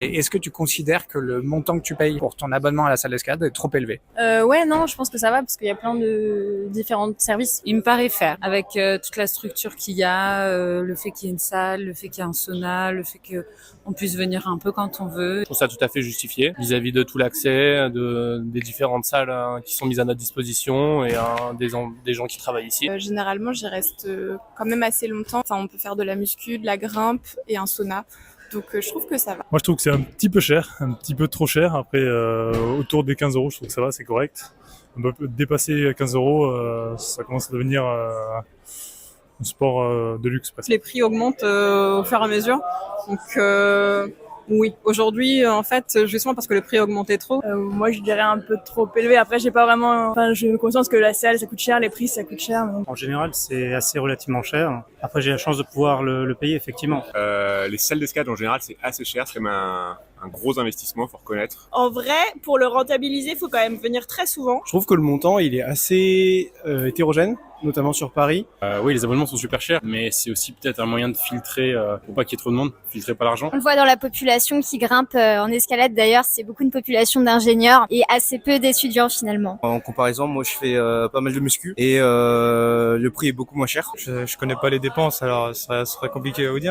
Et est-ce que tu considères que le montant que tu payes pour ton abonnement à la salle d'escalade est trop élevé? Ouais, non, je pense que ça va parce qu'il y a plein de différents services. Il me paraît faire, avec toute la structure qu'il y a, le fait qu'il y ait une salle, le fait qu'il y ait un sauna, le fait qu'on puisse venir un peu quand on veut. Je trouve ça tout à fait justifié vis-à-vis de tout l'accès, des différentes salles qui sont mises à notre disposition et des gens qui travaillent ici. Généralement, j'y reste quand même assez longtemps. Enfin, on peut faire de la muscu, de la grimpe et un sauna. Donc je trouve que ça va. Moi je trouve que c'est un petit peu cher, un petit peu trop cher. Après autour des 15 euros, je trouve que ça va, c'est correct. On peut dépasser 15 euros, ça commence à devenir un sport de luxe presque. Les prix augmentent au fur et à mesure. Donc oui, aujourd'hui en fait, justement parce que le prix a augmenté trop. Moi je dirais un peu trop élevé. Après j'ai pas vraiment, enfin j'ai conscience que la salle ça coûte cher, les prix ça coûte cher. Mais... En général c'est assez relativement cher. Après j'ai la chance de pouvoir le payer effectivement. Les salles d'escalade en général c'est assez cher, c'est même un gros investissement, faut reconnaître. En vrai, pour le rentabiliser, il faut quand même venir très souvent. Je trouve que le montant il est assez hétérogène, notamment sur Paris. Oui, les abonnements sont super chers, mais c'est aussi peut-être un moyen de filtrer pour pas qu'il y ait trop de monde, filtrer pas l'argent. On le voit dans la population qui grimpe en escalade d'ailleurs, c'est beaucoup une population d'ingénieurs et assez peu d'étudiants finalement. En comparaison, moi je fais pas mal de muscu et le prix est beaucoup moins cher. Je connais pas les dépenses, alors ça serait compliqué à vous dire.